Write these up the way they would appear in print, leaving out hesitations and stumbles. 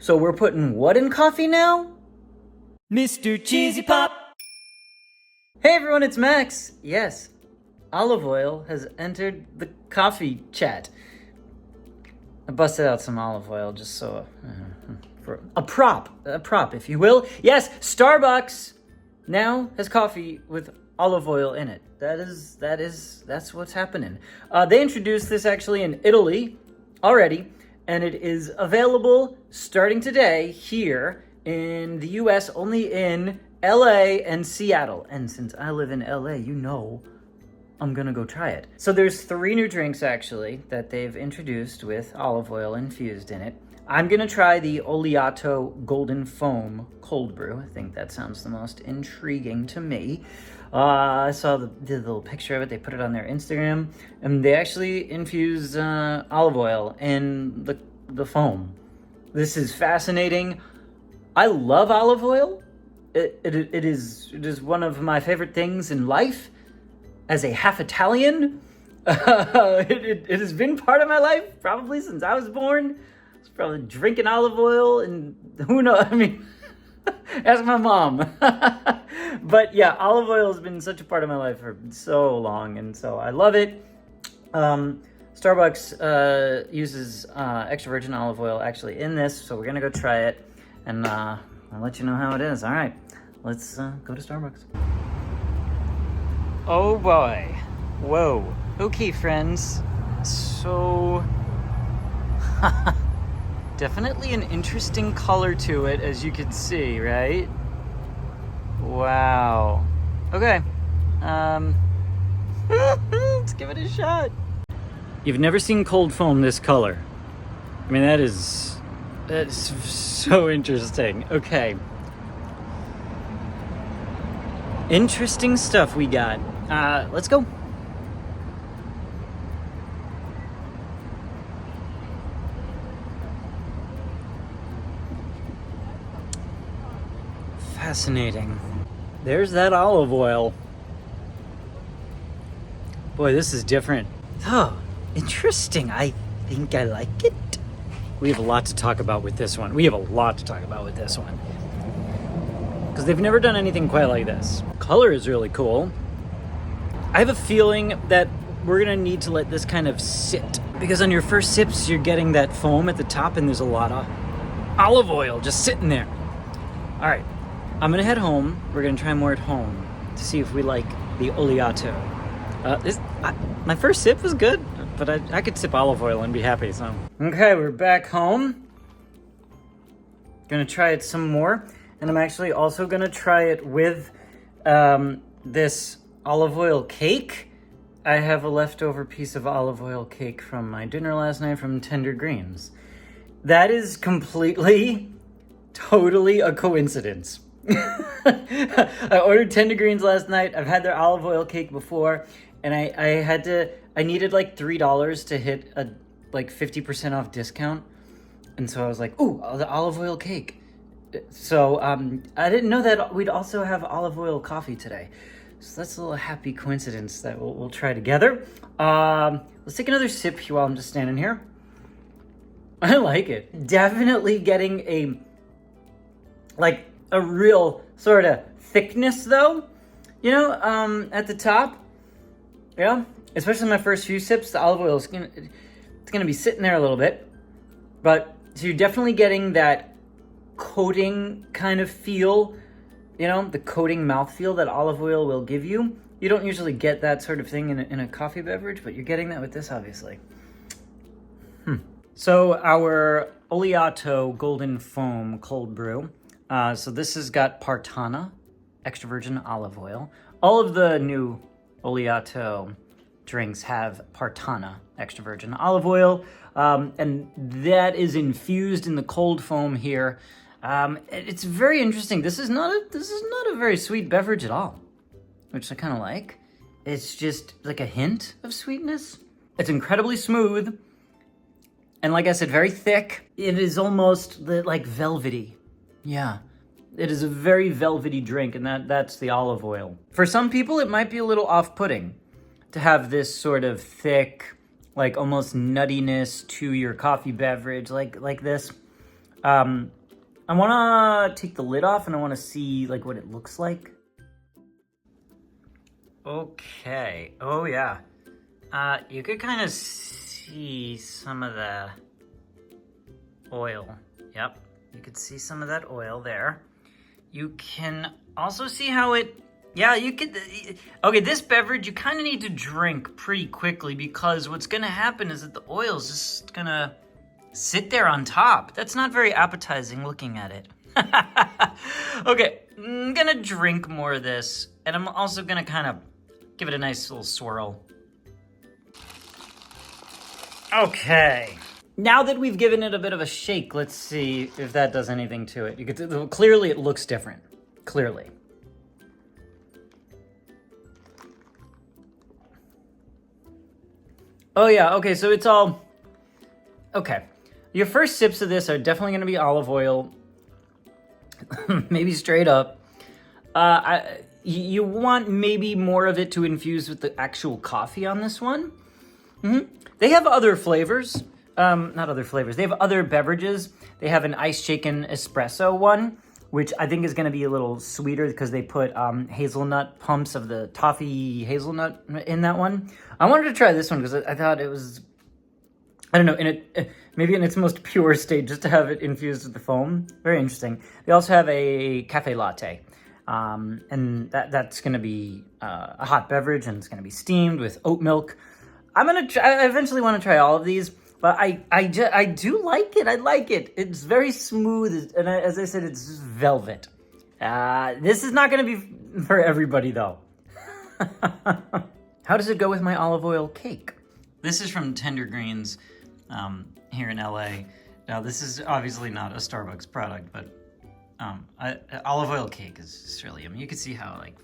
So we're putting what in coffee now? Mr. Cheesy Pop! Hey everyone, it's Max. Yes, olive oil has entered the coffee chat. I busted out some olive oil just so, for a prop, if you will. Yes, Starbucks now has coffee with olive oil in it. That's what's happening. They introduced this actually in Italy already, and it is available starting today here in the US, only in LA and Seattle. And since I live in LA, you know I'm gonna go try it. So there's 3 new drinks actually that they've introduced with olive oil infused in it. I'm gonna try the Oleato Golden Foam Cold Brew. I think that sounds the most intriguing to me. I saw the little picture of it. They put it on their Instagram, and they actually infuse olive oil in the foam. This is fascinating. I love olive oil. It is one of my favorite things in life. As a half Italian, it has been part of my life probably since I was born. I was probably drinking olive oil, and who knows? I mean, ask my mom. But yeah, olive oil has been such a part of my life for so long, and so I love it. Starbucks uses extra virgin olive oil actually in this, so we're gonna go try it, and I'll let you know how it is. All right, let's go to Starbucks. Oh boy. Whoa. Okay, friends. So, definitely an interesting color to it, as you can see, right? Wow. Okay. Let's give it a shot. You've never seen cold foam this color. I mean, that's so interesting. Okay. Interesting stuff we got. Let's go. Fascinating. There's that olive oil. Boy, this is different. Oh, interesting. I think I like it. We have a lot to talk about with this one. Because they've never done anything quite like this. Color is really cool. I have a feeling that we're gonna need to let this kind of sit, because on your first sips, you're getting that foam at the top, and there's a lot of olive oil just sitting there. All right, I'm gonna head home. We're gonna try more at home to see if we like the Oleato. My first sip was good, but I could sip olive oil and be happy, so. Okay, we're back home. Gonna try it some more. And I'm actually also gonna try it with this olive oil cake. I have a leftover piece of olive oil cake from my dinner last night from Tender Greens. That is totally a coincidence. I ordered Tender Greens last night. I've had their olive oil cake before, and I needed like $3 to hit a like 50% off discount. And so I was like, ooh, the olive oil cake. So I didn't know that we'd also have olive oil coffee today. So that's a little happy coincidence that we'll try together. Let's take another sip while I'm just standing here. I like it. Definitely getting a real sort of thickness though, at the top. Yeah, especially my first few sips, the olive oil is gonna be sitting there a little bit. But so you're definitely getting that coating kind of feel, the coating mouthfeel that olive oil will give you. You don't usually get that sort of thing in a coffee beverage, but you're getting that with this, obviously. So our Oleato Golden Foam Cold Brew. So this has got Partana, extra virgin olive oil. All of the new Oleato drinks have Partana, extra virgin olive oil, and that is infused in the cold foam here. It's very interesting. This is not a very sweet beverage at all, which I kind of like. It's just like a hint of sweetness. It's incredibly smooth, and like I said, very thick. It is almost like velvety. Yeah, it is a very velvety drink, and that's the olive oil. For some people, it might be a little off-putting to have this sort of thick, like almost nuttiness to your coffee beverage like this. I want to take the lid off and I want to see like what it looks like. Okay. Oh yeah. You could kind of see some of the oil. Yep. You could see some of that oil there. You can also see how it, yeah, you could, okay, this beverage you kind of need to drink pretty quickly because what's going to happen is that the oil is just going to sit there on top. That's not very appetizing looking at it. Okay, I'm going to drink more of this, and I'm also going to kind of give it a nice little swirl. Okay. Now that we've given it a bit of a shake, let's see if that does anything to it. You could clearly it looks different. Clearly. Oh yeah, okay, so it's all okay. Your first sips of this are definitely going to be olive oil. Maybe straight up. You want maybe more of it to infuse with the actual coffee on this one. They have other flavors. Not other flavors. They have other beverages. They have an ice shaken espresso one, which I think is going to be a little sweeter because they put hazelnut pumps of the toffee hazelnut in that one. I wanted to try this one because I thought it was, I don't know, maybe in its most pure state, just to have it infused with the foam. Very interesting. They also have a cafe latte, and that's going to be a hot beverage, and it's going to be steamed with oat milk. I eventually want to try all of these. But I do like it. I like it. It's very smooth. And as I said, it's just velvet. This is not going to be for everybody, though. How does it go with my olive oil cake? This is from Tender Greens here in LA. Now, this is obviously not a Starbucks product, but olive oil cake is just really, I mean, you can see how like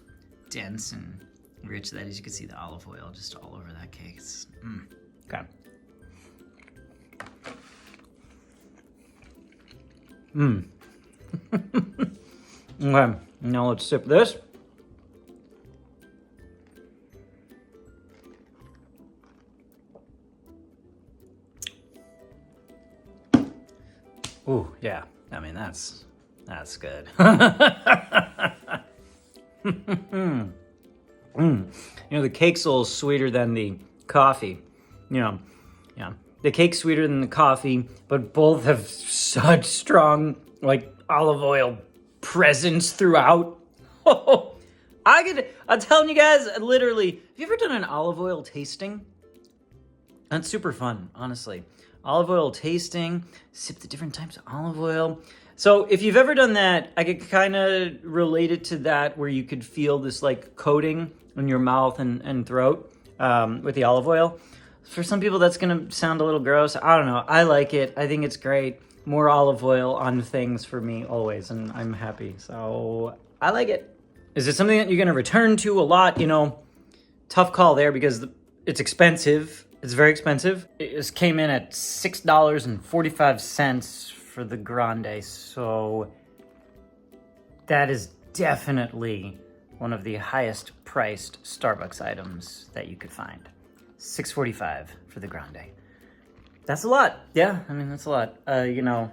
dense and rich that is. You can see the olive oil just all over that cake. It's, okay. Okay, now let's sip this. Ooh, yeah. I mean, that's good. You know, the cake's a little sweeter than the coffee. You know, yeah. The cake's sweeter than the coffee, but both have such strong, like, olive oil presence throughout. I'm telling you guys, literally, have you ever done an olive oil tasting? That's super fun, honestly. Olive oil tasting, sip the different types of olive oil. So if you've ever done that, I could kind of relate it to that where you could feel this, like, coating in your mouth and throat with the olive oil. For some people, that's going to sound a little gross. I don't know. I like it. I think it's great. More olive oil on things for me always, and I'm happy. So I like it. Is it something that you're going to return to a lot? You know, tough call there because it's expensive. It's very expensive. It just came in at $6.45 for the grande. So that is definitely one of the highest priced Starbucks items that you could find. $6.45 for the grande. That's a lot. Yeah, I mean, that's a lot. You know,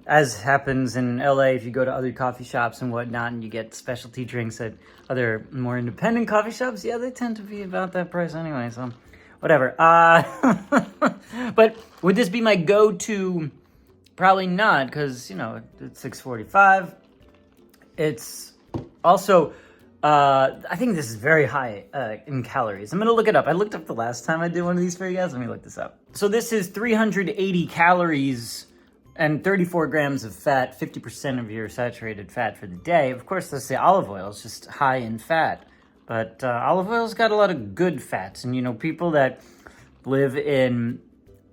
as happens in LA, if you go to other coffee shops and whatnot and you get specialty drinks at other more independent coffee shops, yeah, they tend to be about that price anyway, so whatever. But would this be my go-to? Probably not, because, you know, it's $6.45. It's also... I think this is very high in calories. I'm going to look it up. I looked up the last time I did one of these for you guys. Let me look this up. So this is 380 calories and 34 grams of fat, 50% of your saturated fat for the day. Of course, let's say olive oil is just high in fat. But olive oil's got a lot of good fats. And, you know, people that live in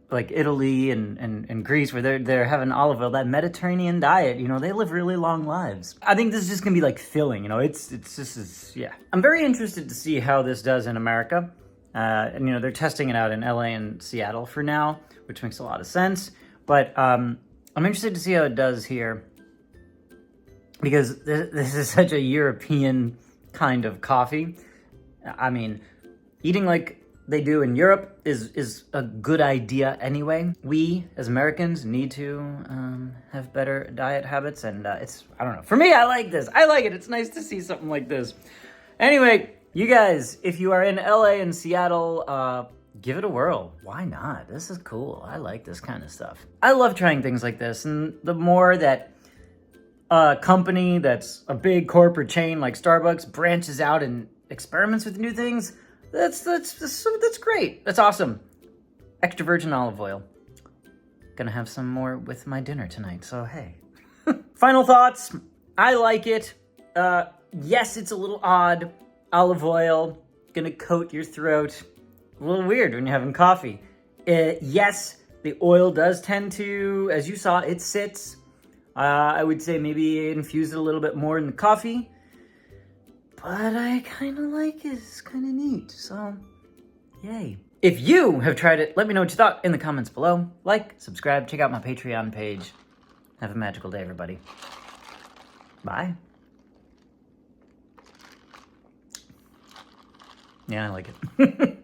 like Italy and Greece where they're having olive oil, that Mediterranean diet, you know, they live really long lives. I think this is just gonna be like filling, you know, it's just, yeah. I'm very interested to see how this does in America. And, you know, they're testing it out in LA and Seattle for now, which makes a lot of sense. But I'm interested to see how it does here because this is such a European kind of coffee. I mean, eating like they do in Europe is a good idea anyway. We, as Americans, need to have better diet habits, and I don't know. For me, I like this. I like it. It's nice to see something like this. Anyway, you guys, if you are in LA and Seattle, give it a whirl. Why not? This is cool. I like this kind of stuff. I love trying things like this, and the more that a company that's a big corporate chain like Starbucks branches out and experiments with new things, that's great. That's awesome. Extra virgin olive oil. Gonna have some more with my dinner tonight, so hey. Final thoughts. I like it. Yes, it's a little odd. Olive oil, gonna coat your throat. A little weird when you're having coffee. Yes, the oil does tend to, as you saw, it sits. I would say maybe infuse it a little bit more in the coffee. But I kind of like it. It's kind of neat. So, yay. If you have tried it, let me know what you thought in the comments below. Like, subscribe, check out my Patreon page. Have a magical day, everybody. Bye. Yeah, I like it.